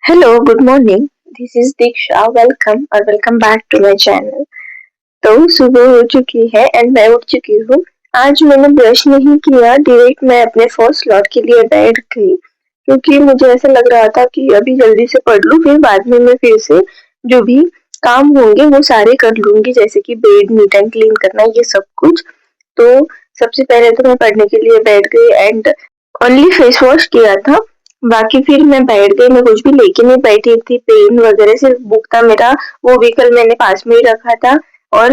Hello, good morning. This is Diksha. Welcome back to my channel. तो सुबह हो चुकी है एंड मैं उठ चुकी हूँ। आज मैंने ब्रश नहीं किया, डायरेक्ट मैं अपने फर्स्ट स्लॉट के लिए बैठ गई क्योंकि मुझे ऐसा लग रहा था कि अभी जल्दी से पढ़ लूँ, फिर बाद में मैं फिर से जो भी काम होंगे वो सारे कर लूंगी, जैसे कि बेड नीट एंड क्लीन करना, ये सब कुछ। तो सबसे पहले तो मैं पढ़ने के लिए बैठ गई एंड ओनली फेस वॉश किया था। बाकी फिर मैं बैठ गई, मैं कुछ भी लेके नहीं बैठी थी, पेन वगैरह सिर्फ बुक था मेरा, वो भी कल मैंने पास में ही रखा था। और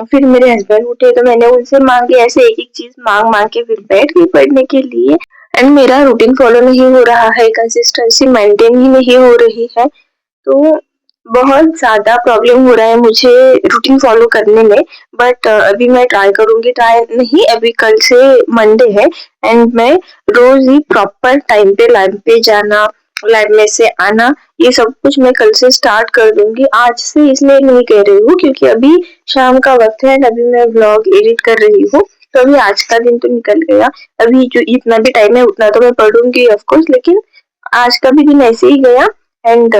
फिर मेरे हस्बैंड उठे तो मैंने उनसे मांगी, ऐसे एक एक चीज मांग मांग के फिर बैठ गई पढ़ने के लिए। एंड मेरा रूटीन फॉलो नहीं हो रहा है, कंसिस्टेंसी मेंटेन ही नहीं हो रही है, तो बहुत ज़्यादा प्रॉब्लम हो रहा है मुझे रूटीन फॉलो करने में। बट अभी मैं ट्राई करूँगी, ट्राई नहीं, अभी कल से मंडे है एंड मैं रोज़ ही प्रॉपर टाइम पे लैब पे जाना, लैब में से आना, ये सब कुछ मैं कल से स्टार्ट कर दूँगी। आज से इसलिए नहीं कह रही हूँ क्योंकि अभी शाम का वक़्त है एंड अभी मैं व्लॉग एडिट कर रही हूँ, तो अभी आज का दिन तो निकल गया। अभी जो इतना भी टाइम है उतना तो मैं पढ़ूँगी ऑफ कोर्स, लेकिन आज का भी दिन ऐसे ही गया एंड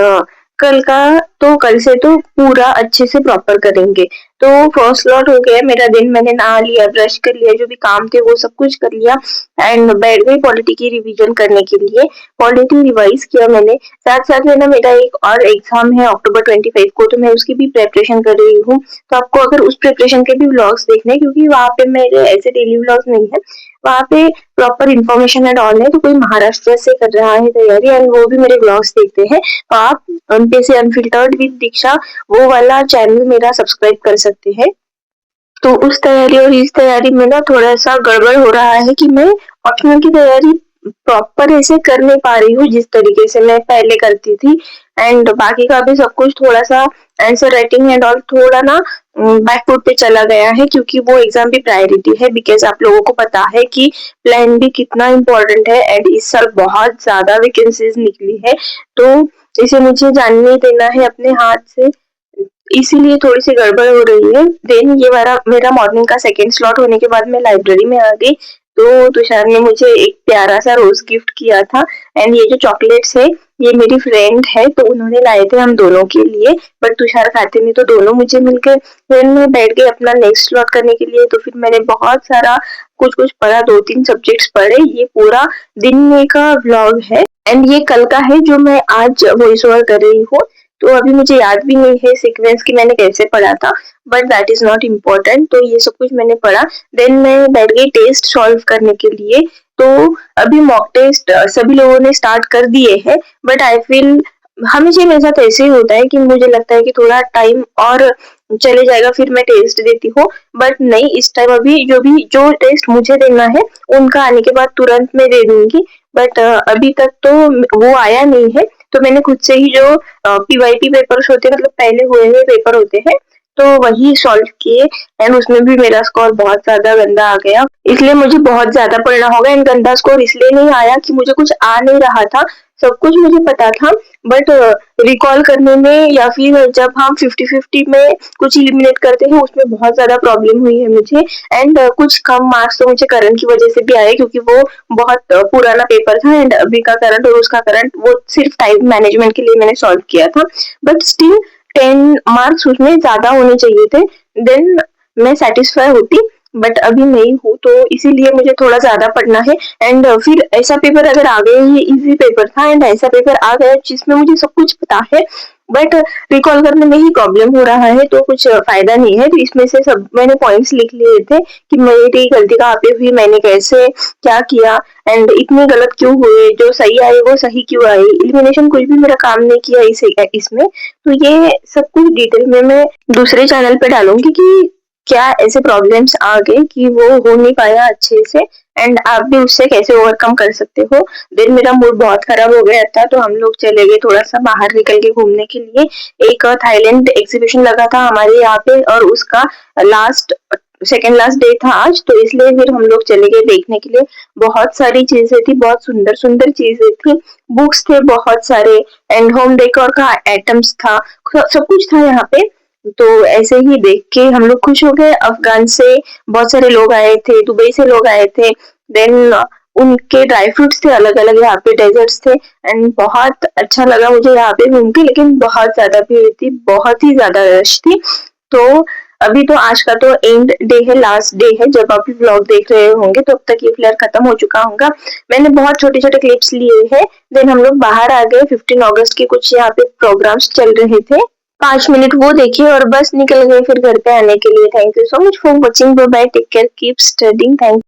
कल से तो पूरा अच्छे से प्रॉपर करेंगे। तो फर्स्ट स्लॉट हो गया मेरा दिन, मैंने नहा लिया, ब्रश कर लिया, जो भी काम थे वो सब कुछ कर लिया एंड बैठ गई पॉलिटी की रिवीजन करने के लिए। पॉलिटी रिवाइज किया मैंने, साथ साथ में ना मेरा एक और एग्जाम है अक्टूबर 25 को, तो मैं उसकी भी प्रेपरेशन कर रही हूँ। तो आपको अगर उस प्रिपरेशन के भी व्लॉग्स देखने हैं, क्योंकि वहाँ पे मेरे ऐसे डेली व्लॉग्स नहीं है, वहाँ पे प्रॉपर इन्फॉर्मेशन एंड ऑल है। तो कोई महाराष्ट्र से कर रहा है तैयारी एंड वो भी मेरे व्लॉग्स देखते हैं, तो आप उनपे से अनफिल्टर्ड विद दीक्षा वो वाला चैनल मेरा सब्सक्राइब कर सकते हैं। तो उस तैयारी और इस तैयारी में ना थोड़ा सा गड़बड़ हो रहा है कि मैं ऑप्शनल की तैयारी प्रॉपर ऐसे कर नहीं पा रही हूँ जिस तरीके से मैं पहले करती थी। एंड बाकी का भी सब कुछ थोड़ा सा आंसर राइटिंग एंड ऑल थोड़ा ना बैकफुट पे चला गया है, क्योंकि वो एग्जाम भी प्रायोरिटी है, बिकॉज आप लोगों को पता है कि प्लान भी कितना इम्पोर्टेंट है एंड इस साल बहुत ज्यादा वैकेंसीज निकली है, तो इसे मुझे जानने देना है अपने हाथ से, इसीलिए थोड़ी सी गड़बड़ हो रही है। देन ये मेरा मॉर्निंग का सेकंड स्लॉट होने के बाद मैं लाइब्रेरी में आ गई, तो तुषार ने मुझे एक प्यारा सा रोज गिफ्ट किया था एंड ये जो चॉकलेट्स है ये मेरी फ्रेंड है, तो उन्होंने लाए थे हम दोनों के लिए, बट तुषार खाते नहीं तो दोनों मुझे मिलकर। फिर मैं बैठ गई अपना नेक्स्ट स्लॉट करने के लिए, तो फिर मैंने बहुत सारा कुछ कुछ पढ़ा, 2-3 सब्जेक्ट्स पढ़े। ये पूरा दिन में का व्लॉग है एंड ये कल का है जो मैं आज वॉइस ओवर कर रही हूँ। तो अभी मुझे याद भी नहीं है सीक्वेंस की मैंने कैसे पढ़ा था, but that is not important. तो ये सब कुछ मैंने पढ़ा, देन मैं बैठ गई टेस्ट सॉल्व करने के लिए। तो अभी मॉक टेस्ट सभी लोगों ने स्टार्ट कर दिए हैं, बट आई फील हमेशा मेरे साथ ऐसे ही होता है कि मुझे लगता है कि थोड़ा टाइम और चले जाएगा फिर मैं टेस्ट देती हूँ, बट नहीं, इस टाइम अभी जो टेस्ट मुझे देना है उनका आने के बाद तुरंत मैं दे दूंगी। बट अभी तक तो वो आया नहीं है, तो मैंने खुद से ही जो पीवाईटी पेपर्स होते हैं, मतलब पहले हुए हुए पेपर होते हैं, तो वही सॉल्व किए एंड उसमें भी मेरा स्कोर बहुत ज्यादा गंदा आ गया, इसलिए मुझे बहुत ज्यादा पढ़ना होगा। एंड गंदा स्कोर इसलिए नहीं आया कि मुझे कुछ आ नहीं रहा था, सब कुछ मुझे पता था, बट रिकॉल करने में या फिर जब हम 50-50 में कुछ इलिमिनेट करते हैं उसमें बहुत ज्यादा प्रॉब्लम हुई है मुझे। एंड कुछ कम मार्क्स तो मुझे करंट की वजह से भी आए, क्योंकि वो बहुत पुराना पेपर था एंड अभी का करंट और उसका करंट वो सिर्फ टाइम मैनेजमेंट के लिए मैंने सॉल्व किया था, बट स्टिल 10 मार्क्स उसमें ज्यादा होने चाहिए थे, देन मैं सेटिस्फाई होती, बट अभी नहीं हूँ, तो इसीलिए मुझे थोड़ा ज्यादा पढ़ना है। एंड फिर ऐसा पेपर अगर आ गया, ये इजी पेपर था एंड ऐसा पेपर आ गया जिसमें मुझे सब कुछ पता है, बट रिकॉल करने में ही प्रॉब्लम हो रहा है, तो कुछ फायदा नहीं है। तो इसमें से सब मैंने पॉइंट्स लिख लिए थे कि मेरी गलती कहाँ पे हुई, मैंने कैसे क्या किया एंड इतनी गलत क्यों हुए, जो सही आए वो सही क्यों आए, इलिमिनेशन कुछ भी मेरा काम नहीं किया इसमें। तो ये सब कुछ डिटेल में मैं दूसरे चैनल पे डालूंगी कि क्या ऐसे प्रॉब्लम्स आ गए कि वो हो नहीं पाया अच्छे से एंड आप भी उससे कैसे ओवरकम कर सकते हो। देन मेरा मूड बहुत खराब हो गया था, तो हम लोग चले गए थोड़ा सा बाहर निकल के घूमने के लिए। एक थाईलैंड एग्जीबिशन लगा था हमारे यहाँ पे और उसका सेकेंड लास्ट डे था आज, तो इसलिए फिर हम लोग चले गए देखने के लिए। बहुत सारी चीजें थी, बहुत सुंदर सुंदर चीजें थी, बुक्स थे बहुत सारे एंड होम डेकोर का आइटम्स था, सब कुछ था यहाँ पे। तो ऐसे ही देख के हम लोग खुश हो गए। अफगान से बहुत सारे लोग आए थे, दुबई से लोग आए थे, देन उनके ड्राई फ्रूट्स थे, अलग अलग यहाँ पे डेजर्ट्स थे एंड बहुत अच्छा लगा मुझे यहाँ पे घूम के। लेकिन बहुत ज्यादा भीड़ थी, बहुत ही ज्यादा रश थी। तो अभी तो आज का तो एंड डे है, लास्ट डे है। जब आप व्लॉग देख रहे होंगे तो अब तक ये फ्लेयर खत्म हो चुका होगा। मैंने बहुत छोटे छोटे क्लिप्स लिए हैं। देन हम लोग बाहर आ गए। 15 अगस्त के कुछ यहाँ पे प्रोग्राम्स चल रहे थे, 5 मिनट वो देखे और बस निकल गए फिर घर पे आने के लिए। Thank you so much for watching. Bye bye, take care, keep studying. Thank